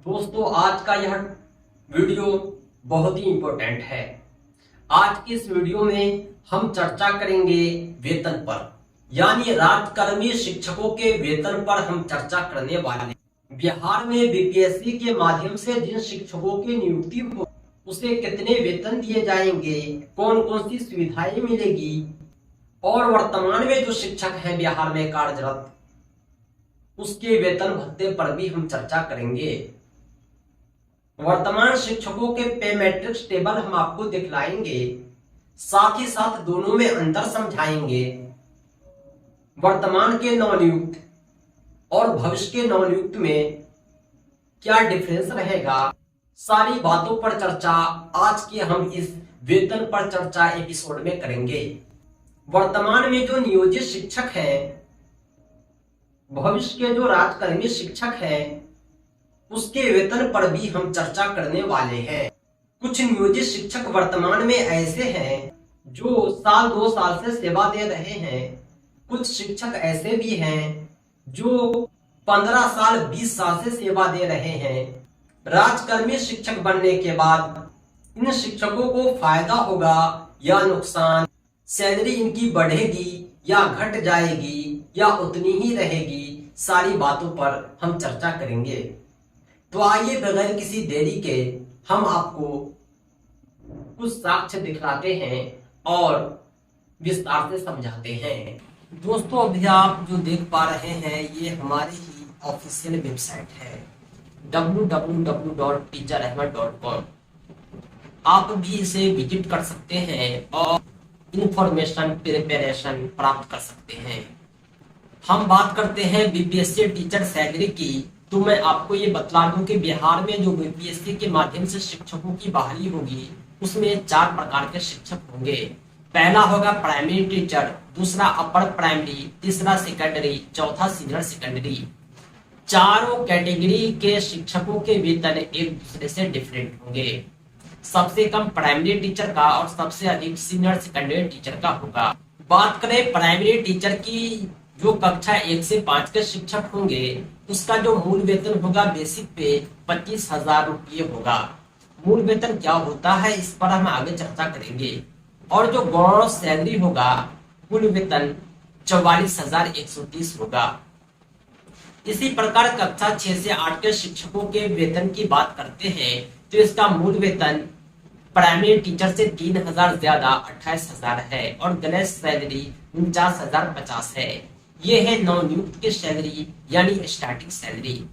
दोस्तों, आज का यह वीडियो बहुत ही इम्पोर्टेंट है। आज की इस वीडियो में हम चर्चा करेंगे वेतन पर, यानी राज्यकर्मी शिक्षकों के वेतन पर हम चर्चा करने वाले हैं। बिहार में बीपीएससी के माध्यम से जिन शिक्षकों की नियुक्ति हो उसे कितने वेतन दिए जाएंगे, कौन कौन सी सुविधाएं मिलेगी और वर्तमान में जो शिक्षक हैं बिहार में कार्यरत उसके वेतन भत्ते पर भी हम चर्चा करेंगे। वर्तमान शिक्षकों के पे मैट्रिक्स टेबल हम आपको दिखलाएंगे, साथ ही साथ दोनों में अंतर समझाएंगे। वर्तमान के नवनियुक्त और भविष्य के नवनियुक्त में क्या डिफरेंस रहेगा, सारी बातों पर चर्चा आज के हम इस वेतन पर चर्चा एपिसोड में करेंगे। वर्तमान में जो नियोजित शिक्षक हैं, भविष्य के जो राज्यकर्मी शिक्षक हैं, उसके वेतन पर भी हम चर्चा करने वाले हैं। कुछ नियोजित शिक्षक वर्तमान में ऐसे हैं जो साल 2 साल से सेवा दे रहे हैं। कुछ शिक्षक ऐसे भी हैं जो 15 साल 20 साल से सेवा दे रहे हैं। राज्यकर्मी शिक्षक बनने के बाद इन शिक्षकों को फायदा होगा या नुकसान, सैलरी इनकी बढ़ेगी या घट जाएगी या उतनी ही रहेगी, सारी बातों पर हम चर्चा करेंगे। तो आइए बगैर किसी देरी के हम आपको कुछ साक्ष्य दिखलाते हैं और विस्तार से समझाते हैं। दोस्तों, अभी आप जो देख पा रहे हैं ये हमारी ही ऑफिशियल वेबसाइट है www.teacherahmed.com। आप भी इसे विजिट कर सकते हैं और इंफॉर्मेशन प्रिपरेशन प्राप्त कर सकते हैं। हम बात करते हैं बीपीएससी टीचर सैलरी की, तो मैं आपको ये बतला दूं कि बिहार में जो बीपीएससी के माध्यम से शिक्षकों की बहाली होगी उसमें 4 प्रकार के शिक्षक होंगे। पहला होगा प्राइमरी टीचर, दूसरा अपर प्राइमरी, तीसरा सेकेंडरी, चौथा सीनियर सेकेंडरी। चारों कैटेगरी के शिक्षकों के वेतन एक दूसरे से डिफरेंट होंगे। सबसे कम प्राइमरी टीचर का और सबसे अधिक सीनियर सेकेंडरी टीचर का होगा। बात करें प्राइमरी टीचर की, जो कक्षा 1 से 5 के शिक्षक होंगे उसका जो मूल वेतन होगा बेसिक पे 25,000 रुपये होगा। मूल वेतन क्या होता है इस पर हम आगे चर्चा करेंगे। और जो गौरव सैलरी होगा, कुल वेतन 44,130 होगा। इसी प्रकार कक्षा 6 से 8 के शिक्षकों के वेतन की बात करते हैं तो इसका मूल वेतन प्राइमरी टीचर से 3,000 ज्यादा 28,000 है और गणेश सैलरी 49,050 है। ये है नवनियुक्त की सैलरी यानी स्टार्टिंग सैलरी।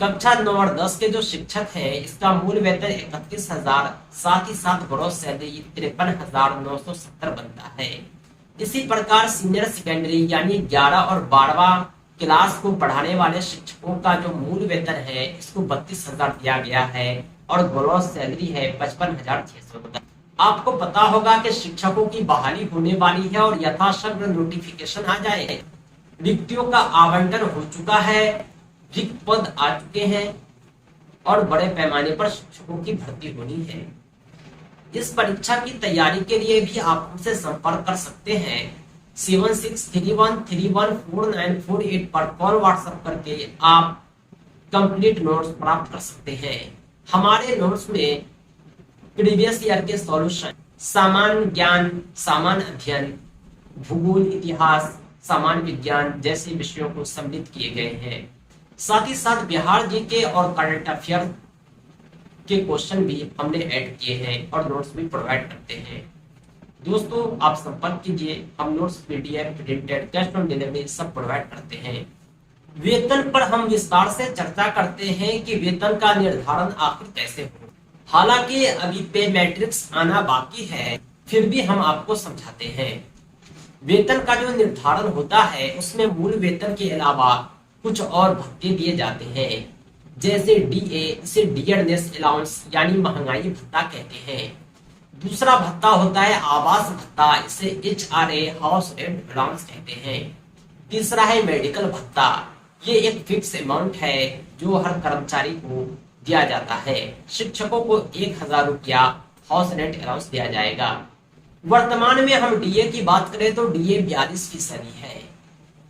कक्षा 9 और 10 के जो शिक्षक हैं इसका मूल वेतन 31,000, साथ ही साथ ग्रॉस सैलरी 53,970 बनता है। इसी प्रकार सीनियर सेकेंडरी यानी 11 और 12वां क्लास को पढ़ाने वाले शिक्षकों का जो मूल वेतन है इसको 32,000 दिया गया है और ग्रॉस सैलरी है 55,600। आपको पता होगा कि शिक्षकों की बहाली होने वाली है और यथाशीघ्र नोटिफिकेशन आ जाए। रिक्तियों का आवंटन हो चुका है, रिक्त पद आ चुके हैं और बड़े पैमाने पर शिक्षकों की भर्ती होनी है। इस परीक्षा की तैयारी के लिए भी आप हमसे संपर्क कर सकते हैं। 7631314948 पर कॉल व्हाट्सएप करके आप कंप्लीट नोट्स प्राप्त कर सकते हैं। हमारे नोट्स में प्रीवियस ईयर के सॉल्यूशन, सामान्य ज्ञान, सामान्य अध्ययन, भूगोल, इतिहास, सामान्य विज्ञान जैसे विषयों को सम्मिलित किए गए हैं। साथ ही साथ बिहार जीके और करंट अफेयर के क्वेश्चन भी हमने ऐड किए हैं और नोट्स भी प्रोवाइड करते हैं। दोस्तों, आप संपर्क कीजिए, हम notes, PDF, printed, cash on delivery सब प्रोवाइड करते हैं। वेतन पर हम विस्तार से चर्चा करते हैं कि वेतन का निर्धारण आखिर कैसे हो। हालांकि अभी पे मैट्रिक्स आना बाकी है, फिर भी हम आपको समझाते हैं। वेतन का जो निर्धारण होता है उसमें मूल वेतन के अलावा कुछ और भत्ते दिए जाते हैं, जैसे डीए, इसे डियरनेस अलाउंस यानी महंगाई भत्ता कहते हैं। दूसरा भत्ता होता है आवास भत्ता, इसे एचआरए हाउस रेंट अलाउंस कहते हैं। तीसरा है मेडिकल भत्ता, ये एक फिक्स अमाउंट है जो हर कर्मचारी को दिया जाता है। शिक्षकों को 1,000 रुपया हाउस रेंट अलाउंस दिया जाएगा। वर्तमान में हम डीए की बात करें तो डीए 42% है।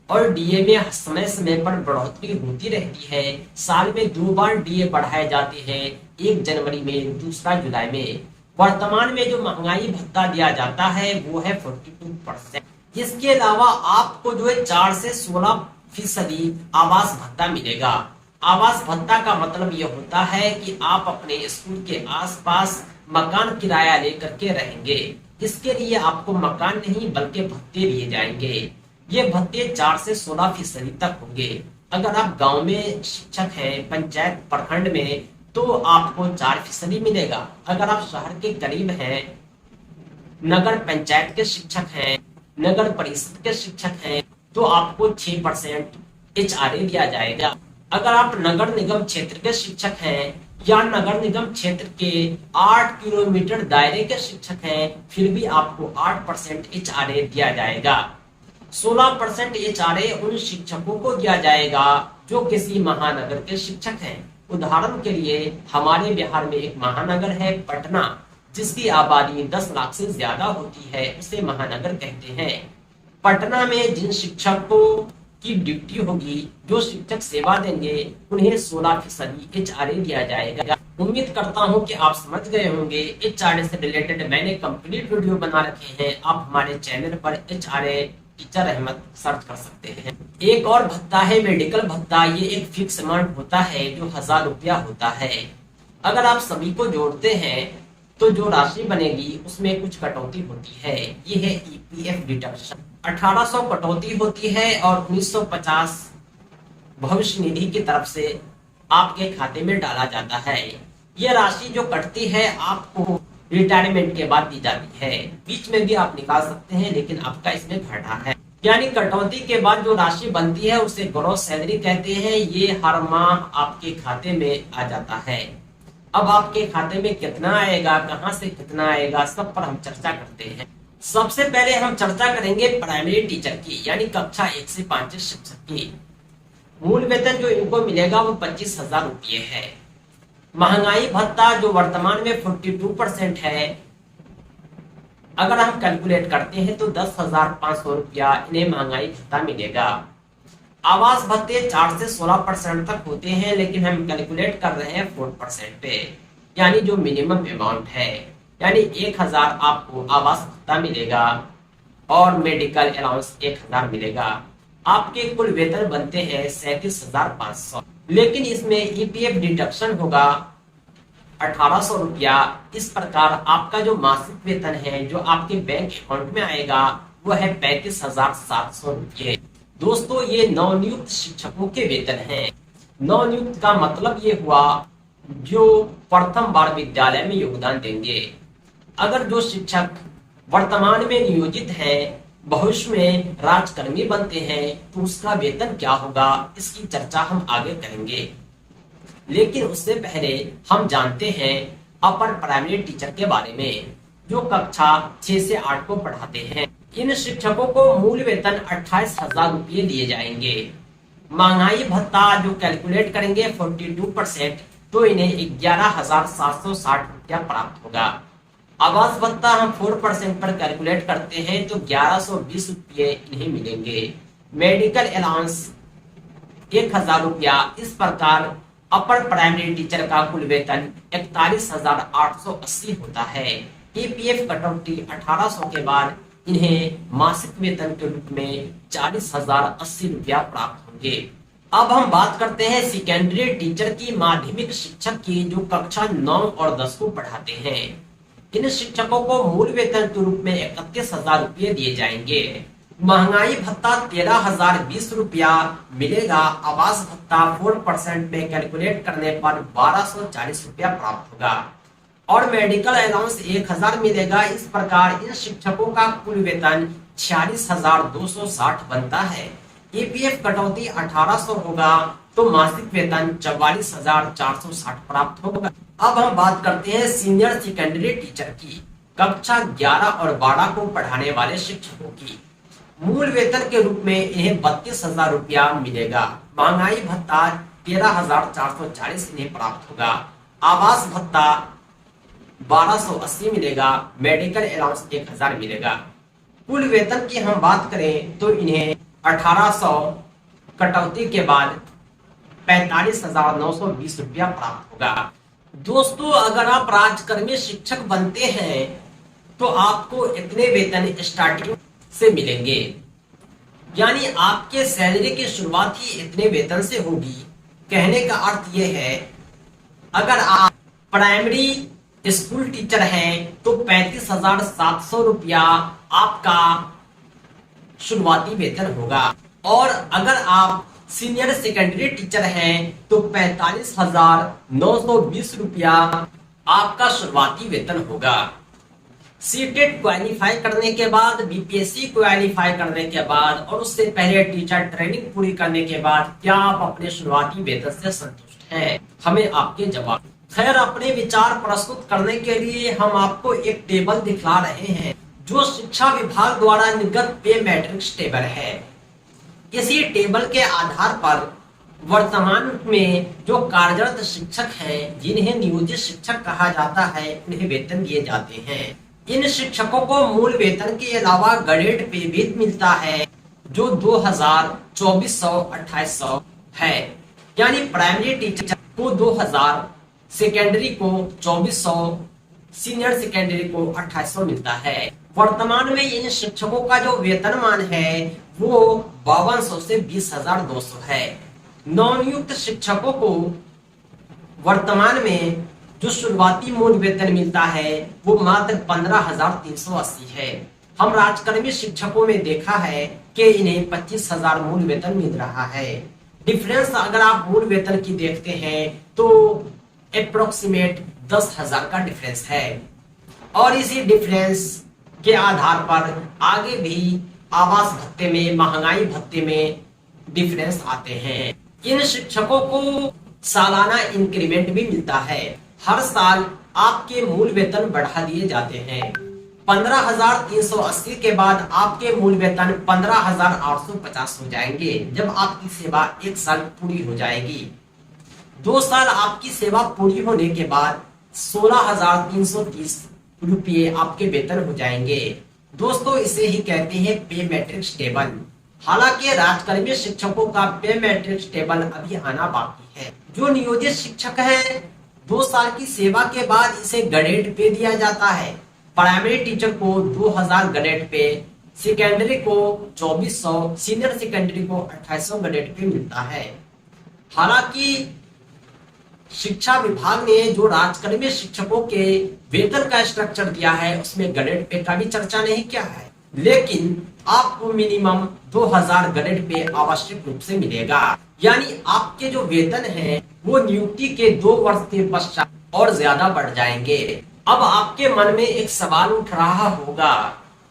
और डीए में समय समय पर बढ़ोतरी होती रहती है। साल में 2 बार डीए बढ़ाए जाते हैं, 1 जनवरी में, दूसरा जुलाई में। वर्तमान में जो महंगाई भत्ता दिया जाता है वो है 42%। इसके अलावा आपको जो है 4 से 16% आवास भत्ता मिलेगा। आवास भत्ता का मतलब यह होता है कि आप अपने स्कूल के आसपास मकान किराया लेकर के रहेंगे। इसके लिए आपको मकान नहीं बल्कि भत्ते दिए जाएंगे। ये भत्ते 4 से 16% तक होंगे। अगर आप गांव में शिक्षक हैं, पंचायत प्रखंड में, तो आपको 4% मिलेगा। अगर आप शहर के करीब हैं, नगर पंचायत के शिक्षक हैं, नगर परिषद के शिक्षक हैं, तो आपको 6% HRA दिया जाएगा। अगर आप नगर निगम क्षेत्र के शिक्षक हैं या नगर निगम क्षेत्र के 8 किलोमीटर दायरे के शिक्षक हैं, फिर भी आपको 8% HRA दिया जाएगा। 16% HRA उन शिक्षकों को दिया जाएगा जो किसी महानगर के शिक्षक हैं। उदाहरण के लिए हमारे बिहार में एक महानगर है पटना, जिसकी आबादी 10 लाख से ज्यादा होती है, उसे महानगर कहते हैं। पटना में जिन शिक्षकों की ड्यूटी होगी, जो शिक्षक सेवा देंगे, उन्हें 16% HRA दिया जाएगा। उम्मीद करता हूं कि आप समझ गए होंगे। HRA से रिलेटेड मैंने कंप्लीट वीडियो बना रखे हैं, आप हमारे चैनल पर HRA टीचर अहमद सर्च कर सकते हैं। एक और भत्ता है मेडिकल भत्ता। ये एक फिक्स अमाउंट होता है जो 1000 रुपया होता है। अगर आप सभी को जोड़ते हैं तो जो राशि बनेगी उसमें कुछ कटौती होती है। ये है EPF डिडक्शन। 1800 कटौती होती है और 1950 भविष्य निधि की तरफ से आपके खाते में डाला जाता है। यह राशि जो कटती है आपको रिटायरमेंट के बाद दी जाती है। बीच में भी आप निकाल सकते हैं, लेकिन आपका इसमें घाटा है। यानी कटौती के बाद जो राशि बनती है उसे ग्रॉस सैलरी कहते हैं। ये हर माह आपके खाते में आ जाता है। अब आपके खाते में कितना आएगा, कहां से कितना आएगा, सब पर हम चर्चा करते हैं। सबसे पहले हम चर्चा करेंगे प्राइमरी टीचर की, यानी कक्षा 1 से 5 शिक्षक की। मूल वेतन जो इनको मिलेगा वो 25,000 रुपये है। महंगाई भत्ता जो वर्तमान में 42% है, अगर हम कैलकुलेट करते हैं तो 10,500 रुपया इन्हें महंगाई भत्ता मिलेगा। आवास भत्ते 4 से 16% तक होते हैं, लेकिन हम कैलकुलेट कर रहे हैं 4% पे, यानी जो मिनिमम अमाउंट है, यानी 1000 आपको आवास भत्ता मिलेगा और मेडिकल अलाउंस 1000 मिलेगा। आपके कुल वेतन बनते हैं 37,500, लेकिन इसमें EPF डिडक्शन होगा 1800 रुपया। इस प्रकार आपका जो मासिक वेतन है जो आपके बैंक अकाउंट में आएगा वो है 35,700 रुपये। दोस्तों, ये नवनियुक्त शिक्षकों के वेतन हैं। नवनियुक्त का मतलब ये हुआ जो प्रथम बार विद्यालय में योगदान देंगे। अगर जो शिक्षक वर्तमान में नियोजित है भविष्य में राजकर्मी बनते हैं तो उसका वेतन क्या होगा, इसकी चर्चा हम आगे करेंगे। लेकिन उससे पहले हम जानते हैं अपर प्राइमरी टीचर के बारे में, जो कक्षा 6 से 8 को पढ़ाते हैं। इन शिक्षकों को मूल वेतन 28,000 रुपये दिए जाएंगे। महंगाई भत्ता जो कैलकुलेट करेंगे 42%, तो इन्हें 11,760 रुपया प्राप्त होगा। आवास भत्ता हम 4% पर कैलकुलेट करते हैं तो 1120 रुपये इन्हें मिलेंगे। मेडिकल अलाउंस 1000 रुपया। इस प्रकार अपर प्राइमरी टीचर का कुल वेतन 41,880 होता है। EPF कटौती 1800 के बाद इन्हें मासिक वेतन के रूप में 40,080 रुपया प्राप्त होंगे। अब हम बात करते हैं सेकेंडरी टीचर की, माध्यमिक शिक्षक की, जो कक्षा 9 और 10 को पढ़ाते हैं। इन शिक्षकों को मूल वेतन के रूप में 31,000 रुपये दिए जाएंगे। महंगाई भत्ता 13,020 रुपया मिलेगा। आवास भत्ता 4% पे कैलकुलेट करने पर 1240 रुपया प्राप्त होगा और मेडिकल अलाउंस 1000 मिलेगा। इस प्रकार इन शिक्षकों का कुल वेतन 46,260 बनता है। EPF कटौती 1800 होगा तो मासिक वेतन 44,460 प्राप्त होगा। अब हम बात करते हैं सीनियर सेकेंडरी टीचर की, कक्षा 11 और 12 को पढ़ाने वाले शिक्षकों की। मूल वेतन के रूप में इन्हें 32,000 रुपया मिलेगा। महंगाई भत्ता 13,440 इन्हें प्राप्त होगा। आवास भत्ता 1280 मिलेगा। मेडिकल अलाउंस 1000 मिलेगा। कुल वेतन की हम बात करें तो इन्हें 1800 कटौती के बाद 45,920 रुपया प्राप्त होगा। दोस्तों, अगर आप राजकर्मी शिक्षक बनते हैं तो आपको इतने वेतन स्टार्टिंग से मिलेंगे, यानी आपके सैलरी की शुरुआत ही इतने वेतन से होगी। कहने का अर्थ यह है, अगर आप प्राइमरी स्कूल टीचर हैं तो 35,700 रुपया आपका शुरुआती वेतन होगा, और अगर आप सीनियर सेकेंडरी टीचर हैं तो 45,920 रुपया आपका शुरुआती वेतन होगा। सीटेट क्वालिफाई करने के बाद, बीपीएससी क्वालिफाई करने के बाद और उससे पहले टीचर ट्रेनिंग पूरी करने के बाद क्या आप अपने शुरुआती वेतन से संतुष्ट हैं? हमें आपके जवाब। खैर, अपने विचार प्रस्तुत करने के लिए हम आपको एक टेबल दिखला रहे हैं जो शिक्षा विभाग द्वारा निर्गत पे मैट्रिक्स टेबल है। इसी टेबल के आधार पर वर्तमान में जो कार्यरत शिक्षक हैं, जिन्हें नियोजित शिक्षक कहा जाता है, उन्हें वेतन दिए जाते हैं। इन शिक्षकों को मूल वेतन के अलावा ग्रेड पे भी मिलता है जो 2000, 2400, 2800 है। यानी प्राइमरी टीचर को 2000, सेकेंडरी को 2400, सीनियर सेकेंडरी को 2800 मिलता है। वर्तमान में इन शिक्षकों का जो वेतनमान है वो 5200 से 20,200 है। नवनियुक्त शिक्षकों को वर्तमान में जो शुरुआती मूल वेतन मिलता है वो मात्र 15,380 है। हम राजकर्मी शिक्षकों में देखा है कि इन्हें 25,000 मूल वेतन मिल रहा है। डिफरेंस अगर आप मूल वेतन की देखते हैं तो अप्रोक्सीमेट 10,000 का डिफरेंस है, और इसी डिफरेंस के आधार पर आगे भी आवास भत्ते में, महंगाई भत्ते में डिफरेंस आते हैं। इन शिक्षकों को सालाना इंक्रीमेंट भी मिलता है। हर साल आपके मूल वेतन बढ़ा दिए जाते हैं। 15,380 के बाद आपके मूल वेतन 15,850 हो जाएंगे जब आपकी सेवा 1 साल पूरी हो जाएगी। 2 साल आपकी सेवा पूरी होने के बाद 16,330 रुपये आपके वेतन हो जाएंगे। दोस्तों, इसे ही कहते हैं पे मैट्रिक्स टेबल। हालांकि राजकर्मी शिक्षकों का पे मैट्रिक्स टेबल अभी आना बाकी है। जो नियोजित शिक्षक है 2 साल की सेवा के बाद इसे ग्रेड पे दिया जाता है। प्राइमरी टीचर को 2000 ग्रेड पे, सेकेंडरी को 2400, सीनियर सेकेंडरी को 2800 ग्रेड पे मिलता है। हालांकि शिक्षा विभाग ने जो राजकर्मी शिक्षकों के वेतन का स्ट्रक्चर दिया है उसमें ग्रेड पे का भी चर्चा नहीं किया है, लेकिन आपको मिनिमम 2000 ग्रेड पे आवश्यक रूप से मिलेगा। यानी आपके जो वेतन है वो नियुक्ति के 2 वर्ष के पश्चात और ज्यादा बढ़ जाएंगे। अब आपके मन में एक सवाल उठ रहा होगा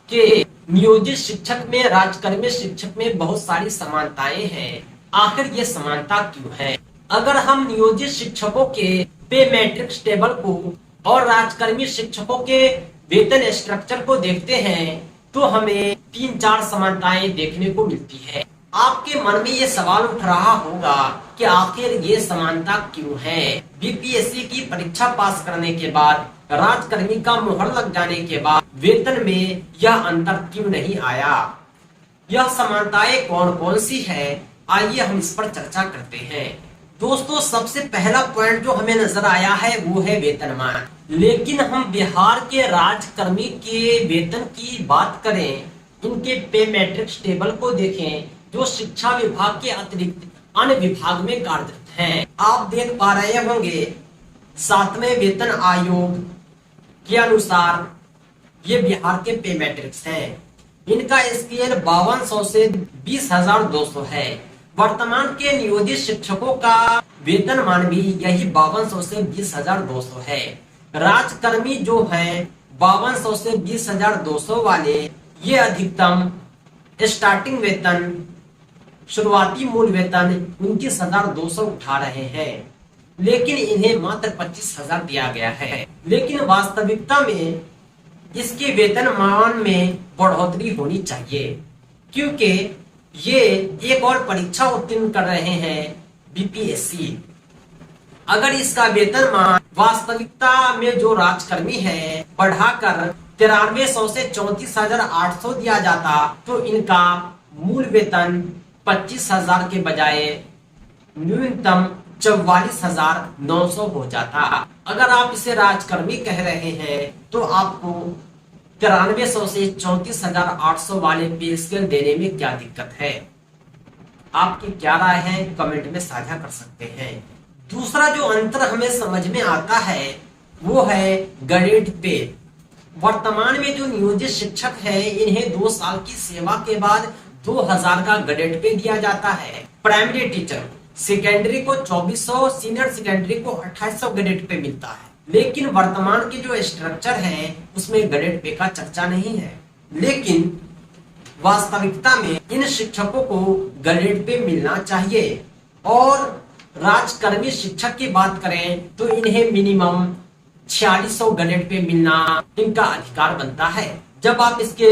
कि नियोजित शिक्षक में, राजकर्मी शिक्षक में बहुत सारी समानताएं हैं, आखिर ये समानता क्यों है? अगर हम नियोजित शिक्षकों के पे मैट्रिक्स टेबल को और राजकर्मी शिक्षकों के वेतन स्ट्रक्चर को देखते हैं तो हमें 3-4 समानताएं देखने को मिलती है। आपके मन में ये सवाल उठ रहा होगा कि आखिर ये समानता क्यों है? बीपीएससी की परीक्षा पास करने के बाद, राजकर्मी का मुहर लग जाने के बाद वेतन में यह अंतर क्यों नहीं आया? यह समानताएं कौन कौन सी है, आइए हम इस पर चर्चा करते हैं। दोस्तों, सबसे पहला पॉइंट जो हमें नजर आया है वो है वेतनमान। लेकिन हम बिहार के राजकर्मी के वेतन की बात करें, इनके पे मैट्रिक्स टेबल को देखें जो शिक्षा विभाग के अतिरिक्त अन्य विभाग में कार्यरत हैं। आप देख पा रहे होंगे 7वें वेतन आयोग के अनुसार ये बिहार के पे मैट्रिक्स हैं। इनका स्केल 5200 से 20,200 है। वर्तमान के नियोजित शिक्षकों का वेतनमान भी यही 5200 से 20,200 है। राजकर्मी जो है 5200 से 20,200 वाले, ये अधिकतम स्टार्टिंग वेतन, शुरुआती मूल वेतन 29,200 उठा रहे हैं, लेकिन इन्हें मात्र 25,000 दिया गया है। लेकिन वास्तविकता में इसके वेतनमान में बढ़ोतरी होनी चाहिए, क्योंकि ये एक और परीक्षा उत्तीर्ण कर रहे हैं, बीपीएससी। अगर इसका वेतनमान वास्तविकता में जो राजकर्मी है बढ़ाकर 9300 से 34,800 दिया जाता तो इनका मूल वेतन 25,000 के बजाय न्यूनतम 44,900 हो जाता। अगर आप इसे राजकर्मी कह रहे हैं तो आपको 9300 से 34,800 वाले पे स्केल देने में क्या दिक्कत है? आपकी क्या राय है कमेंट में साझा कर सकते हैं। दूसरा जो अंतर हमें समझ में आता है वो है ग्रेड पे। वर्तमान में जो नियोजित शिक्षक है इन्हें 2 साल की सेवा के बाद 2000 का ग्रेड पे दिया जाता है। प्राइमरी टीचर सेकेंडरी को 2400, सीनियर सेकेंडरी को 2800 ग्रेड पे मिलता है। लेकिन वर्तमान की जो स्ट्रक्चर है उसमें ग्रेड पे का चर्चा नहीं है। लेकिन वास्तविकता में इन शिक्षकों को ग्रेड पे मिलना चाहिए। और राजकर्मी शिक्षक की बात करें तो इन्हें मिनिमम 4600 ग्रेड पे मिलना इनका अधिकार बनता है। जब आप इसके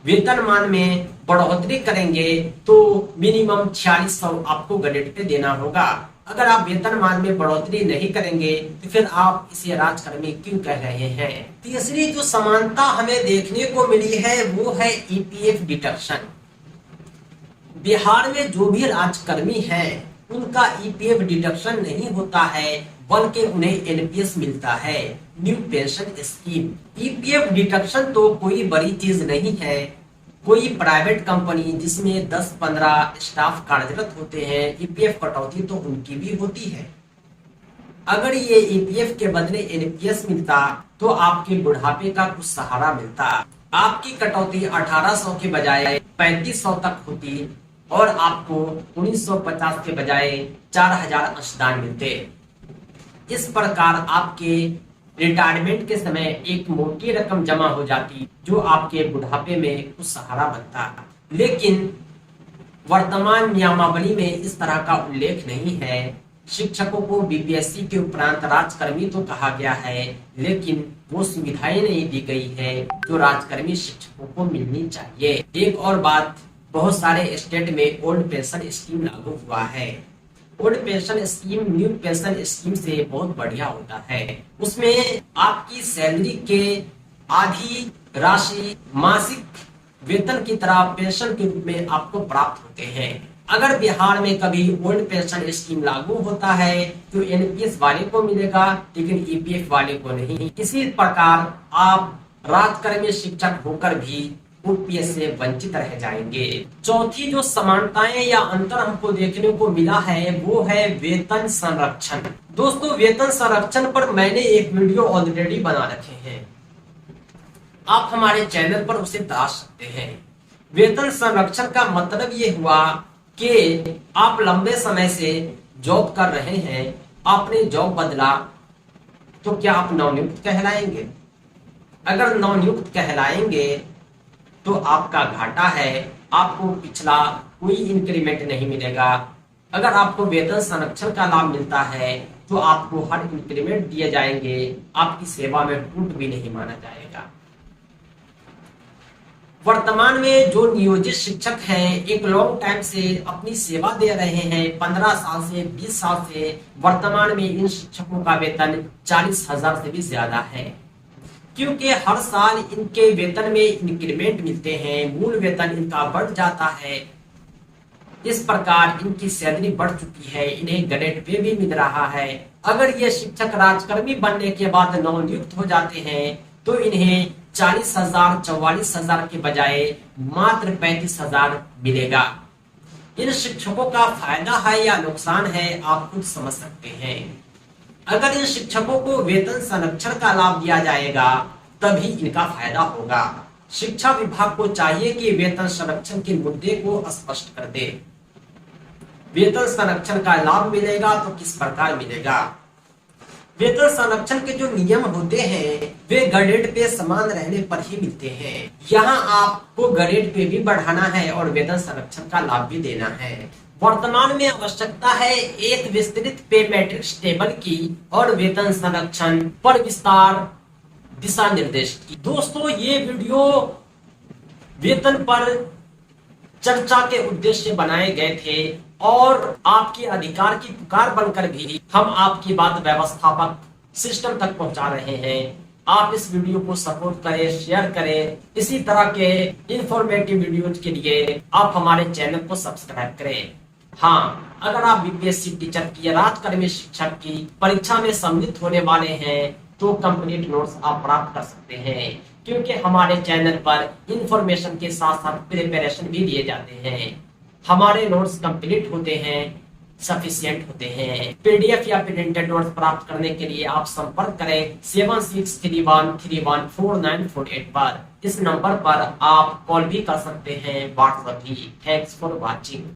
वेतनमान में बढ़ोतरी करेंगे तो मिनिमम 4600 आपको ग्रेड पे देना होगा। अगर आप वेतनमान में बढ़ोतरी नहीं करेंगे तो फिर आप इसे राजकर्मी क्यों कह रहे हैं? तीसरी जो समानता हमें देखने को मिली है वो है ईपीएफ डिडक्शन। बिहार में जो भी राजकर्मी है उनका ईपीएफ डिडक्शन नहीं होता है बल्कि उन्हें एनपीएस मिलता है, new pension scheme. EPF deduction तो कोई बड़ी चीज नहीं है। कोई प्राइवेट कंपनी जिसमें 10-15 स्टाफ कार्यरत होते हैं ईपीएफ कटौती तो उनकी भी होती है। अगर ये ईपीएफ के बदले एनपीएस मिलता तो आपके बुढ़ापे का कुछ सहारा मिलता। आपकी कटौती 1800 के बजाय 3500 तक होती और आपको 1950 के बजाय 4000 अंशदान मिलते। इस प्रकार आपके रिटायरमेंट के समय एक मोटी रकम जमा हो जाती जो आपके बुढ़ापे में कुछ सहारा बनता। लेकिन वर्तमान नियमावली में इस तरह का उल्लेख नहीं है। शिक्षकों को बीपीएससी के उपरांत राजकर्मी तो कहा गया है लेकिन वो सुविधाएं नहीं दी गई है जो राजकर्मी शिक्षकों को मिलनी चाहिए। एक और बात, बहुत सारे स्टेट में ओल्ड पेंशन स्कीम लागू हुआ है। Old pension scheme new pension scheme से बहुत बढ़िया होता है। उसमें आपकी सैलरी के आधी राशि मासिक वेतन की तरह पेंशन के रूप में आपको प्राप्त होते हैं। अगर बिहार में कभी ओल्ड पेंशन स्कीम लागू होता है तो एनपीएस वाले को मिलेगा लेकिन ईपीएफ वाले को नहीं। इसी प्रकार आप राजकर्मी शिक्षक होकर भी ओपीएस से वंचित रह जाएंगे। चौथी जो समानताएं या अंतर हमको देखने को मिला है वो है वेतन संरक्षण। दोस्तों, वेतन संरक्षण पर मैंने एक वीडियो ऑलरेडी बना रखे हैं, आप हमारे चैनल पर उसे तलाश सकते हैं। वेतन संरक्षण का मतलब ये हुआ कि आप लंबे समय से जॉब कर रहे हैं, आपने जॉब बदला तो क्या आप नवनियुक्त कहलाएंगे? अगर नवनियुक्त कहलाएंगे तो आपका घाटा है, आपको पिछला कोई इंक्रीमेंट नहीं मिलेगा। अगर आपको वेतन संरक्षण का लाभ मिलता है तो आपको हर इंक्रीमेंट दिए जाएंगे, आपकी सेवा में टूट भी नहीं माना जाएगा। वर्तमान में जो नियोजित शिक्षक हैं एक लॉन्ग टाइम से अपनी सेवा दे रहे हैं, 15 साल से 20 साल से, वर्तमान में इन शिक्षकों का वेतन 40,000 से भी ज्यादा है क्योंकि हर साल इनके वेतन में इंक्रीमेंट मिलते हैं, मूल वेतन इनका बढ़ जाता है। इस प्रकार इनकी सैलरी बढ़ चुकी है, इन्हें ग्रेड पे भी मिल रहा है। अगर ये शिक्षक राजकर्मी बनने के बाद नवनियुक्त हो जाते हैं तो इन्हें 40,000 44,000 के बजाय मात्र 35,000 मिलेगा। इन शिक्षकों का फायदा है या नुकसान है आप खुद समझ सकते हैं। अगर इन शिक्षकों को वेतन संरक्षण का लाभ दिया जाएगा तभी इनका फायदा होगा। शिक्षा विभाग को चाहिए कि वेतन संरक्षण के मुद्दे को स्पष्ट कर दे। वेतन संरक्षण का लाभ मिलेगा तो किस प्रकार मिलेगा? वेतन संरक्षण के जो नियम होते हैं वे ग्रेड पे समान रहने पर ही मिलते हैं। यहाँ आपको ग्रेड पे भी बढ़ाना है और वेतन संरक्षण का लाभ भी देना है। वर्तमान में आवश्यकता है एक विस्तृत पे मैट्रिक्स टेबल की और वेतन संरक्षण पर विस्तार दिशा निर्देश की। दोस्तों, ये वीडियो वेतन पर चर्चा के उद्देश्य से बनाए गए थे और आपके अधिकार की पुकार बनकर भी हम आपकी बात व्यवस्थापक सिस्टम तक पहुंचा रहे हैं। आप इस वीडियो को सपोर्ट करें, शेयर करें। इसी तरह के इंफॉर्मेटिव वीडियोज के लिए आप हमारे चैनल को सब्सक्राइब करें। हाँ, अगर आप बीपीएससी टीचर की या राजकर्मी शिक्षक की परीक्षा में सम्मिलित होने वाले हैं तो कंप्लीट नोट्स आप प्राप्त कर सकते हैं, क्योंकि हमारे चैनल पर इंफॉर्मेशन के साथ साथ प्रिपरेशन भी दिए जाते हैं। हमारे नोट्स कंप्लीट होते हैं, सफिशिएंट होते हैं। पीडीएफ या प्रिंटेड नोट्स प्राप्त करने के लिए आप संपर्क करें 7631314948 पर। इस नंबर पर आप कॉल भी कर सकते हैं, व्हाट्सएप भी। Thanks for watching.